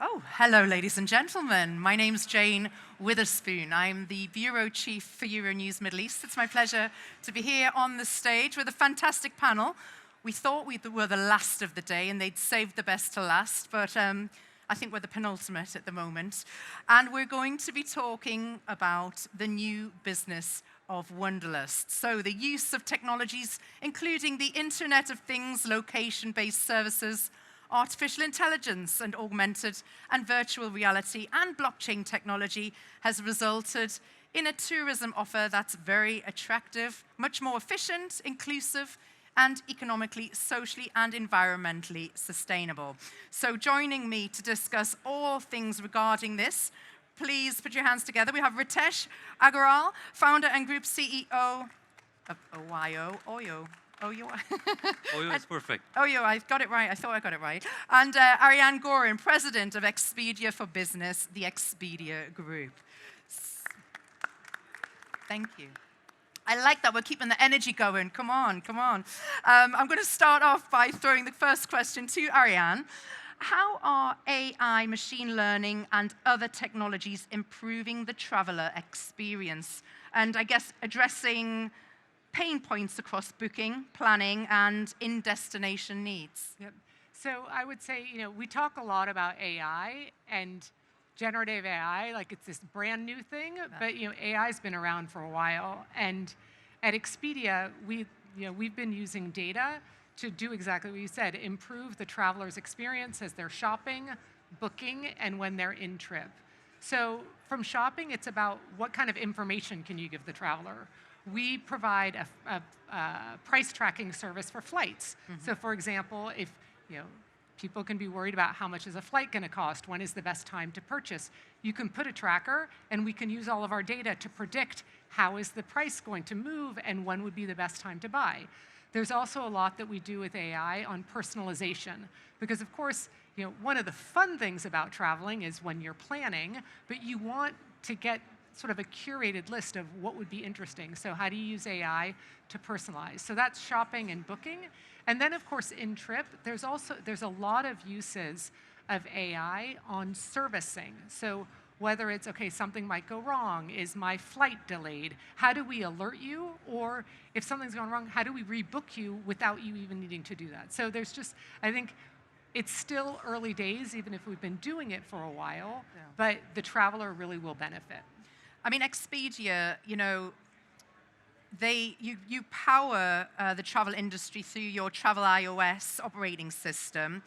Oh, hello, ladies and gentlemen. My name's Jane Witherspoon. I'm the Bureau Chief for Euronews Middle East. It's my pleasure to be here on the stage with a fantastic panel. We thought we were the last of the day and they'd saved the best to last, but I think we're the penultimate at the moment. And we're going to be talking about the new business of Wanderlust. So the use of technologies, including the Internet of Things, location-based services, artificial intelligence and augmented and virtual reality and blockchain technology has resulted in a tourism offer that's very attractive, much more efficient, inclusive, and economically, socially, and environmentally sustainable. So joining me to discuss all things regarding this, please put your hands together. We have Ritesh Agarwal, founder and group CEO of Oyo. Oyo is perfect. Oyo, I got it right. I thought I got it right. And Ariane Gorin, president of Expedia for Business, the Expedia Group. Thank you. I like that. We're keeping the energy going. Come on, come on. I'm going to start off by throwing the first question to Ariane. How are AI, machine learning, and other technologies improving the traveler experience? And I guess addressing pain points across booking, planning, and in-destination needs. Yep. So I would say, we talk a lot about AI and generative AI, like it's this brand new thing, but AI's been around for a while. And at Expedia, we've been using data to do exactly what you said, improve the traveler's experience as they're shopping, booking, and when they're in trip. So from shopping, it's about what kind of information can you give the traveler. We provide a price tracking service for flights. Mm-hmm. So for example, if people can be worried about how much is a flight going to cost, when is the best time to purchase, you can put a tracker and we can use all of our data to predict how is the price going to move and when would be the best time to buy. There's also a lot that we do with AI on personalization, because of course, one of the fun things about traveling is when you're planning, but you want to get sort of a curated list of what would be interesting. So how do you use AI to personalize? So that's shopping and booking. And then of course in trip, there's a lot of uses of AI on servicing. So whether it's, okay, something might go wrong, is my flight delayed? How do we alert you? Or if something's gone wrong, how do we rebook you without you even needing to do that? So there's just, I think, it's still early days, even if we've been doing it for a while, but the traveler really will benefit. I mean, Expedia, you power the travel industry through your Travel iOS operating system,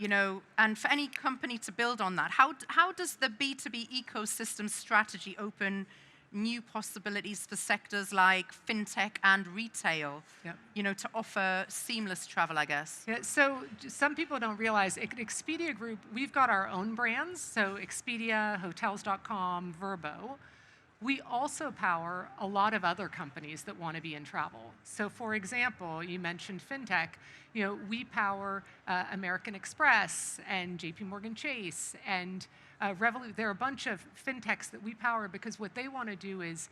and for any company to build on that, how does the B2B ecosystem strategy open new possibilities for sectors like fintech and retail, to offer seamless travel, I guess? Yeah, so some people don't realize, at Expedia Group, we've got our own brands, so Expedia, Hotels.com, Vrbo. We also power a lot of other companies that want to be in travel. So for example, you mentioned fintech. We power American Express and JP Morgan Chase and Revolut. There are a bunch of fintechs that we power because what they want to do is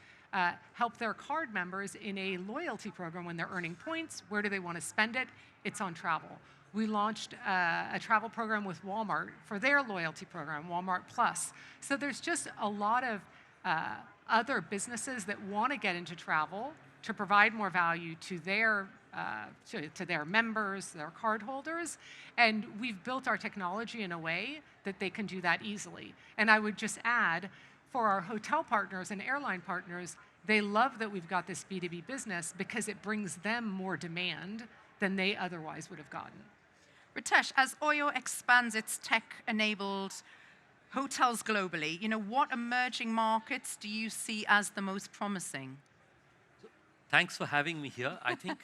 help their card members in a loyalty program when they're earning points. Where do they want to spend it? It's on travel. We launched a travel program with Walmart for their loyalty program, Walmart Plus. So there's just a lot of other businesses that want to get into travel to provide more value to their members, their cardholders, and we've built our technology in a way that they can do that easily. And I would just add, for our hotel partners and airline partners, they love that we've got this B2B business because it brings them more demand than they otherwise would have gotten. Ritesh, as Oyo expands its tech-enabled hotels globally, what emerging markets do you see as the most promising? Thanks for having me here. I think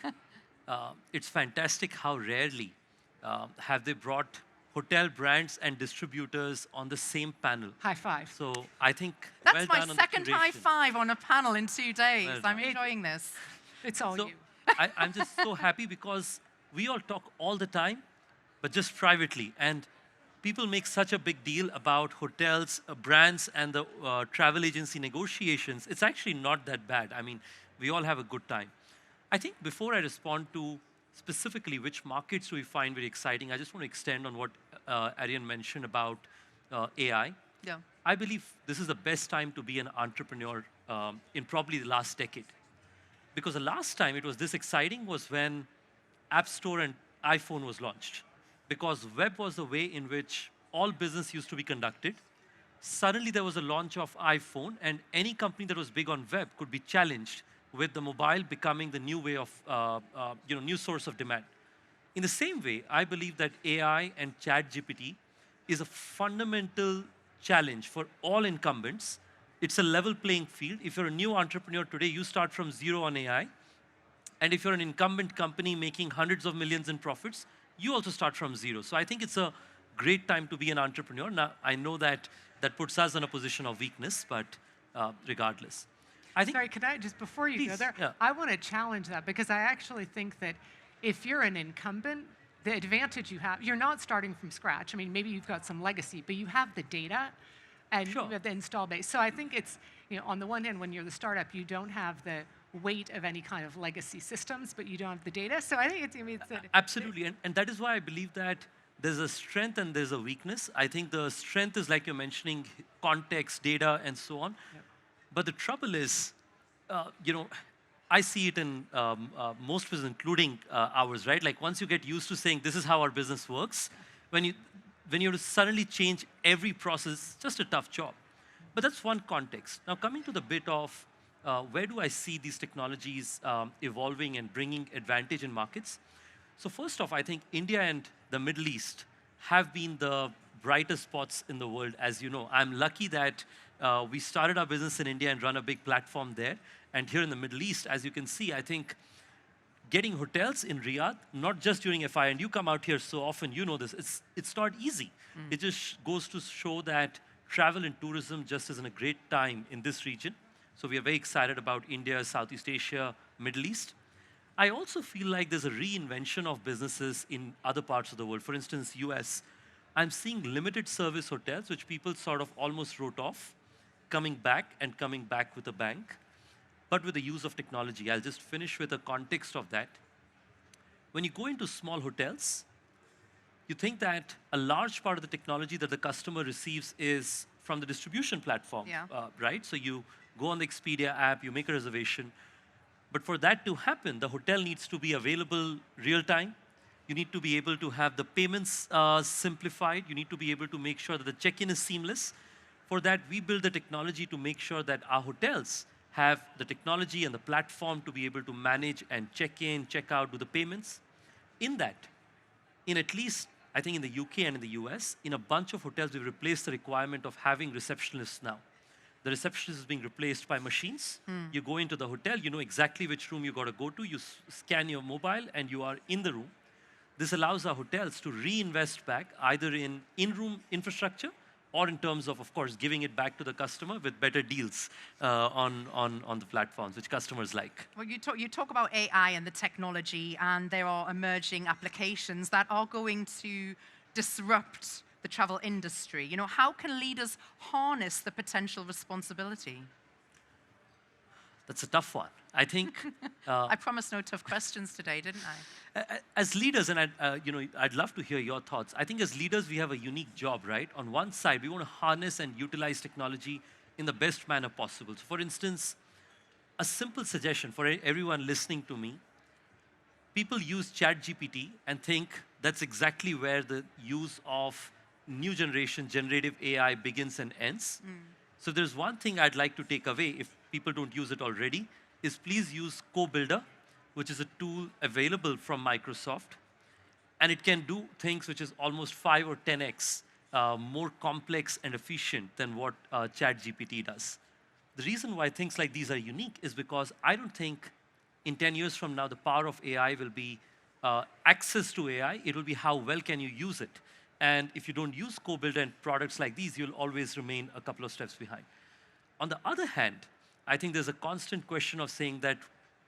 it's fantastic how rarely have they brought hotel brands and distributors on the same panel. High five. So I think that's well my second high five on a panel in 2 days. Well I'm enjoying this. It's all you. I'm just so happy because we all talk all the time, but just privately. And people make such a big deal about hotels, brands, and the travel agency negotiations. It's actually not that bad. I mean, we all have a good time. I think before I respond to specifically which markets do we find very exciting, I just want to extend on what Ariane mentioned about AI. Yeah. I believe this is the best time to be an entrepreneur in probably the last decade. Because the last time it was this exciting was when App Store and iPhone was launched. Because web was the way in which all business used to be conducted. Suddenly there was a launch of iPhone, and any company that was big on web could be challenged with the mobile becoming the new way of, new source of demand. In the same way, I believe that AI and ChatGPT is a fundamental challenge for all incumbents. It's a level playing field. If you're a new entrepreneur today, you start from zero on AI. And if you're an incumbent company making hundreds of millions in profits, you also start from zero. So I think it's a great time to be an entrepreneur. Now, I know that that puts us in a position of weakness, but regardless. I think, Sorry, could I just, before you go please, there, yeah. I want to challenge that because I actually think that if you're an incumbent, the advantage you have, you're not starting from scratch. I mean, maybe you've got some legacy, but you have the data and Sure. you have the install base. So I think it's, on the one hand, when you're the startup, you don't have the weight of any kind of legacy systems, but you don't have the data. So I think Absolutely, and that is why I believe that there's a strength and there's a weakness. I think the strength is like you're mentioning, context, data, and so on. Yep. But the trouble is, I see it in most business, including ours, right? Like once you get used to saying this is how our business works, when you have to suddenly change every process, just a tough job. But that's one context. Now coming to the bit of where do I see these technologies evolving and bringing advantage in markets? So first off, I think India and the Middle East have been the brightest spots in the world, as you know. I'm lucky that we started our business in India and run a big platform there. And here in the Middle East, as you can see, I think getting hotels in Riyadh, not just during FI, and you come out here so often, you know this, it's not easy. It just goes to show that travel and tourism just is in a great time in this region. So we are very excited about India, Southeast Asia, Middle East. I also feel like there's a reinvention of businesses in other parts of the world. For instance, US, I'm seeing limited service hotels, which people sort of almost wrote off, coming back with a bang, but with the use of technology. I'll just finish with a context of that. When you go into small hotels, you think that a large part of the technology that the customer receives is from the distribution platform, Yeah. right? So you go on the Expedia app, you make a reservation. But for that to happen, the hotel needs to be available real time. You need to be able to have the payments simplified. You need to be able to make sure that the check-in is seamless. For that, we build the technology to make sure that our hotels have the technology and the platform to be able to manage and check in, check out, do the payments. In that, in at least, I think in the UK and in the US, in a bunch of hotels, we've replaced the requirement of having receptionists now. The receptionist is being replaced by machines. You go into the hotel, you know exactly which room you got to go to. You scan your mobile and you are in the room. This allows our hotels to reinvest back either in in-room infrastructure or in terms of course, giving it back to the customer with better deals on the platforms, which customers like. Well, you talk about AI and the technology, and there are emerging applications that are going to disrupt the travel industry. How can leaders harness the potential responsibility? That's a tough one. I think I promised no tough questions today, didn't I? as leaders, and I'd love to hear your thoughts. I think as leaders, we have a unique job, right? On one side, we want to harness and utilize technology in the best manner possible. So for instance, a simple suggestion for everyone listening to me, people use ChatGPT and think that's exactly where the use of new generation generative AI begins and ends. So there's one thing I'd like to take away if people don't use it already, is please use Co-Builder, which is a tool available from Microsoft. And it can do things which is almost 5 or 10x more complex and efficient than what ChatGPT does. The reason why things like these are unique is because I don't think in 10 years from now, the power of AI will be access to AI. It will be how well can you use it. And if you don't use Co-Builder and products like these, you'll always remain a couple of steps behind. On the other hand, I think there's a constant question of saying that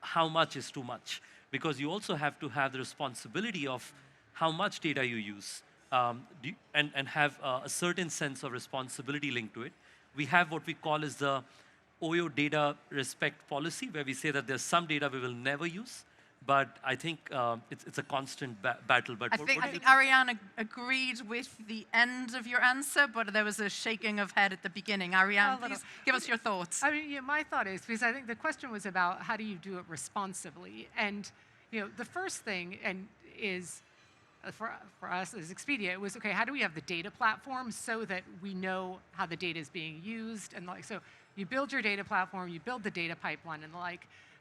how much is too much? Because you also have to have the responsibility of how much data you use and have a certain sense of responsibility linked to it. We have what we call as the OYO data respect policy, where we say that there's some data we will never use, but I think it's a constant battle. But I think Ariane agreed with the end of your answer, but there was a shaking of head at the beginning. Ariane, please give us your thoughts. I mean, my thought is, because I think the question was about how do you do it responsibly, and the first thing is for us as Expedia, it was okay. How do we have the data platform so that we know how the data is being used, and so you build your data platform, you build the data pipeline, and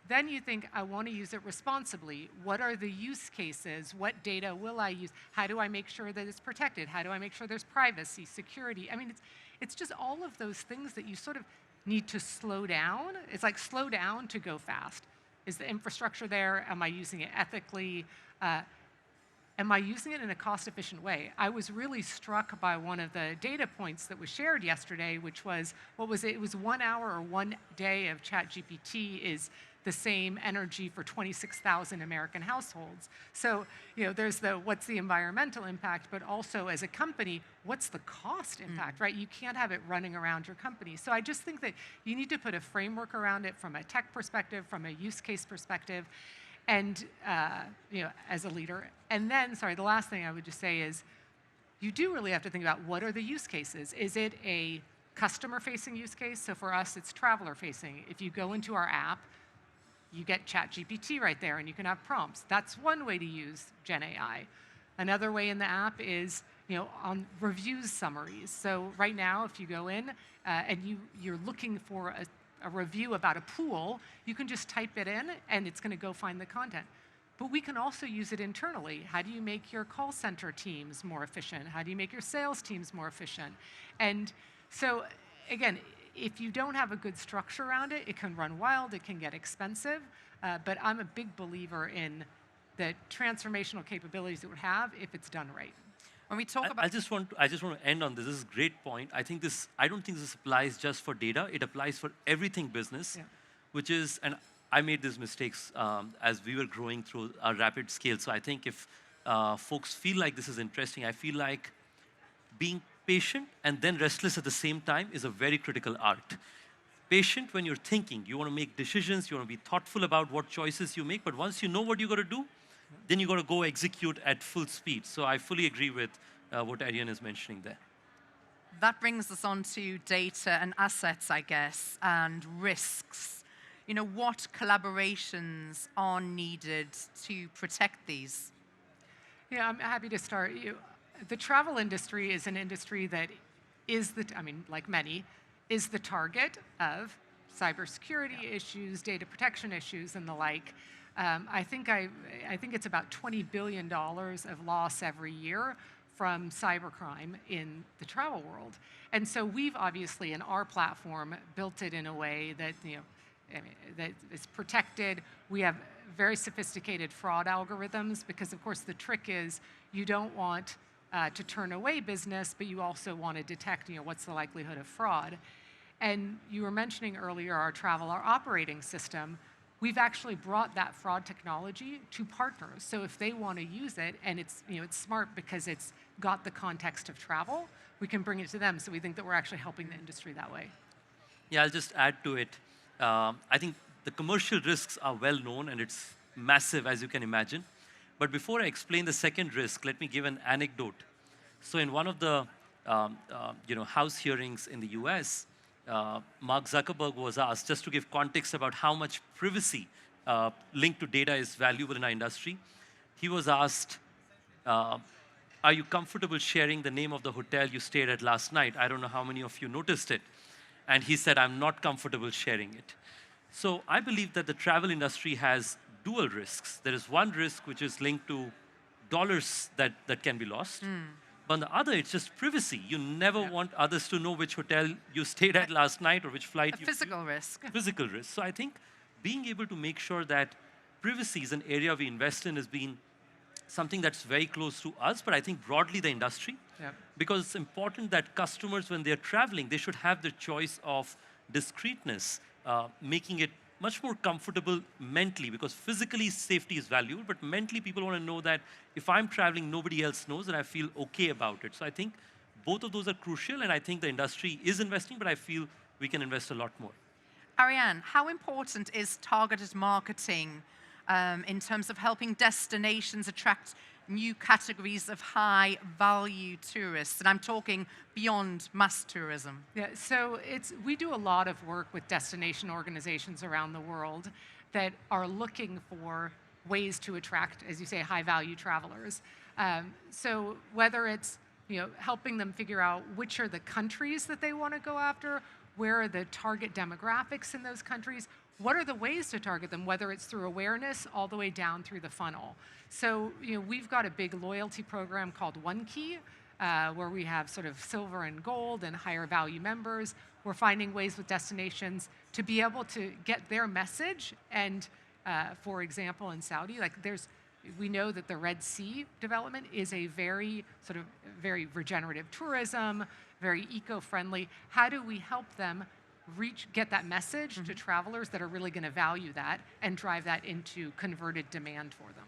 then you think, I want to use it responsibly. What are the use cases? What data will I use? How do I make sure that it's protected? How do I make sure there's privacy, security? I mean, it's just all of those things that you sort of need to slow down. It's like slow down to go fast. Is the infrastructure there? Am I using it ethically? Am I using it in a cost-efficient way? I was really struck by one of the data points that was shared yesterday, which was, what was it? It was 1 hour or 1 day of ChatGPT is the same energy for 26,000 American households. So, there's what's the environmental impact, but also as a company, what's the cost impact, right? You can't have it running around your company. So I just think that you need to put a framework around it from a tech perspective, from a use case perspective, and as a leader. And then, sorry, the last thing I would just say is, you do really have to think about what are the use cases. Is it a customer-facing use case? So for us, it's traveler-facing. If you go into our app, you get ChatGPT right there, and you can have prompts. That's one way to use Gen AI. Another way in the app is, on reviews summaries. So right now, if you go in and you're looking for a review about a pool, you can just type it in, and it's going to go find the content. But we can also use it internally. How do you make your call center teams more efficient? How do you make your sales teams more efficient? And so, again, if you don't have a good structure around it, it can run wild, it can get expensive, but I'm a big believer in the transformational capabilities it would have if it's done right. When we talk about... I just want to end on this. This is a great point. I don't think this applies just for data. It applies for everything business, which is, and I made these mistakes as we were growing through our rapid scale. So I think if folks feel like this is interesting, I feel like being patient and then restless at the same time is a very critical art. Patient when you're thinking, you want to make decisions, you want to be thoughtful about what choices you make, but once you know what you got to do, then you got to go execute at full speed. So I fully agree with what Ariane is mentioning there. That brings us on to data and assets, I guess, and risks. What collaborations are needed to protect these? Yeah, I'm happy to start. The travel industry is an industry that is like many, is the target of cybersecurity issues, data protection issues, and the like. I think it's about $20 billion of loss every year from cybercrime in the travel world. And so we've obviously, in our platform, built it in a way that, that is protected. We have very sophisticated fraud algorithms because, of course, the trick is you don't want to turn away business, but you also want to detect, what's the likelihood of fraud. And you were mentioning earlier our operating system. We've actually brought that fraud technology to partners. So if they want to use it, and it's smart because it's got the context of travel, we can bring it to them. So we think that we're actually helping the industry that way. Yeah, I'll just add to it. I think the commercial risks are well known, and it's massive, as you can imagine. But before I explain the second risk, let me give an anecdote. So in one of the House hearings in the US, Mark Zuckerberg was asked, just to give context about how much privacy linked to data is valuable in our industry. He was asked, are you comfortable sharing the name of the hotel you stayed at last night? I don't know how many of you noticed it. And he said, I'm not comfortable sharing it. So I believe that the travel industry has dual risks. There is one risk which is linked to dollars that can be lost. But on the other, it's just privacy. You never want others to know which hotel you stayed at last night or which flight you physical risk. Physical risk. So I think being able to make sure that privacy is an area we invest in has been something that's very close to us, but I think broadly the industry. Because it's important that customers, when they're traveling, they should have the choice of discreetness, making it much more comfortable mentally, because physically safety is valuable, but mentally people want to know that if I'm traveling, nobody else knows, and I feel okay about it. So I think both of those are crucial, and I think the industry is investing, but I feel we can invest a lot more. Ariane, how important is targeted marketing in terms of helping destinations attract new categories of high-value tourists. And I'm talking beyond mass tourism. Yeah, so we do a lot of work with destination organizations around the world that are looking for ways to attract, as you say, high-value travelers. So whether it's helping them figure out which are the countries that they want to go after, where are the target demographics in those countries, what are the ways to target them, whether it's through awareness all the way down through the funnel. So we've got a big loyalty program called One Key, where we have sort of silver and gold and higher value members. We're finding ways with destinations to be able to get their message. And for example, in Saudi, we know that the Red Sea development is a very regenerative tourism, very eco-friendly. How do we help them get that message to travelers that are really going to value that and drive that into converted demand for them?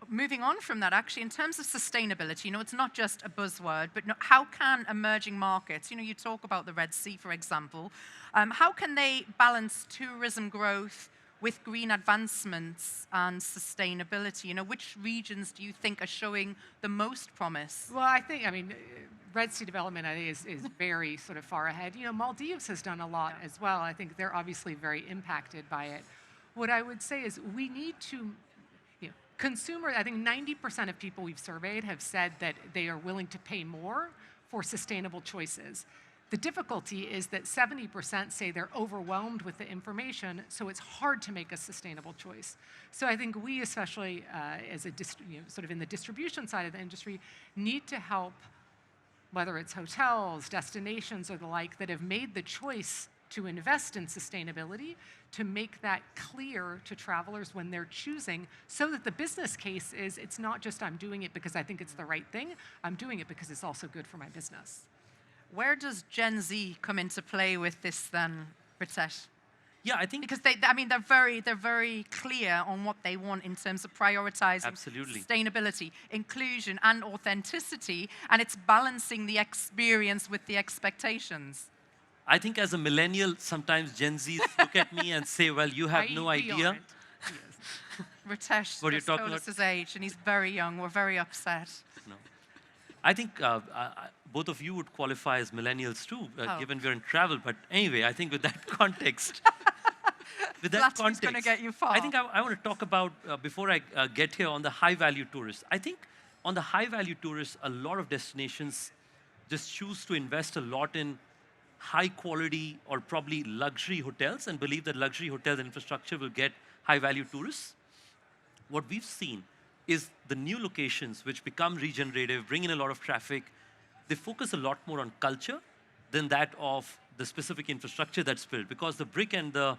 Moving on from that, actually, in terms of sustainability, it's not just a buzzword, but how can emerging markets, you talk about the Red Sea, for example, how can they balance tourism growth with green advancements and sustainability? Which regions do you think are showing the most promise? Well, Red Sea development, I think, is very sort of far ahead. Maldives has done a lot as well. I think they're obviously very impacted by it. What I would say is we need to, I think 90% of people we've surveyed have said that they are willing to pay more for sustainable choices. The difficulty is that 70% say they're overwhelmed with the information, so it's hard to make a sustainable choice. So I think we, especially as sort of in the distribution side of the industry, need to help, whether it's hotels, destinations, or the like, that have made the choice to invest in sustainability, to make that clear to travelers when they're choosing, so that the business case is, it's not just I'm doing it because I think it's the right thing, I'm doing it because it's also good for my business. Where does Gen Z come into play with this then, Ritesh? Yeah, I think because they're very clear on what they want in terms of prioritizing sustainability, inclusion, and authenticity, and it's balancing the experience with the expectations. I think as a millennial, sometimes Gen Zs look at me and say, well, you have no idea. Ritesh just told us his age, and he's very young. We're very upset. No. I think both of you would qualify as millennials too, given we're in travel. But anyway, I think with that context, going to get you far. I think I want to talk about, before I get here, on the high-value tourists. I think on the high-value tourists, a lot of destinations just choose to invest a lot in high-quality or probably luxury hotels and believe that luxury hotels and infrastructure will get high-value tourists. What we've seen is the new locations which become regenerative, bring in a lot of traffic, they focus a lot more on culture than that of the specific infrastructure that's built, because the brick and the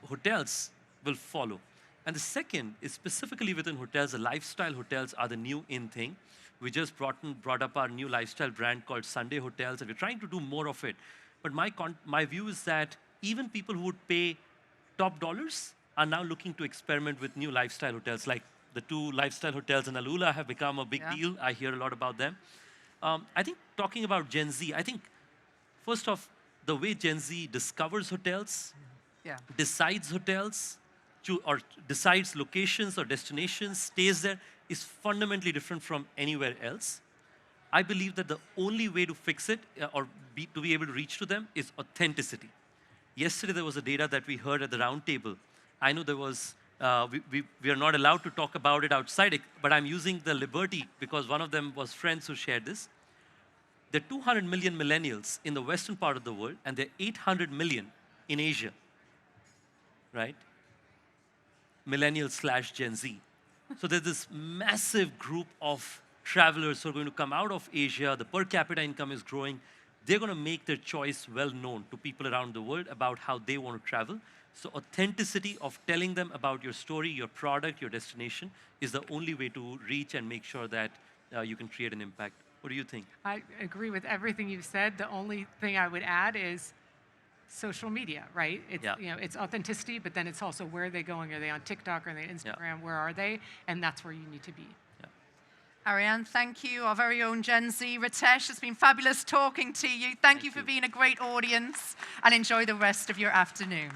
hotels will follow. And the second is specifically within hotels, the lifestyle hotels are the new in thing. We just brought up our new lifestyle brand called Sunday Hotels, and we're trying to do more of it. But my view is that even people who would pay top dollars are now looking to experiment with new lifestyle hotels. Like the 2 lifestyle hotels in Alula have become a big deal. I hear a lot about them. I think talking about Gen Z, I think first off, the way Gen Z discovers hotels, decides hotels, or decides locations or destinations, stays there, is fundamentally different from anywhere else. I believe that the only way to fix it, to be able to reach to them, is authenticity. Yesterday, there was a data that we heard at the round table. I know there was, we are not allowed to talk about it outside, but I'm using the liberty because one of them was friends who shared this. There are 200 million millennials in the western part of the world, and there are 800 million in Asia, right? Millennials/Gen Z. So there's this massive group of travelers who are going to come out of Asia. The per capita income is growing. They're going to make their choice well known to people around the world about how they want to travel. So authenticity of telling them about your story, your product, your destination is the only way to reach and make sure that you can create an impact. What do you think? I agree with everything you've said. The only thing I would add is social media, right? It's, it's authenticity, but then it's also where are they going? Are they on TikTok? Are they on Instagram? Where are they? And that's where you need to be. Ariane, thank you. Our very own Gen Z. Ritesh, it's been fabulous talking to you. Thank you for being a great audience, and enjoy the rest of your afternoon.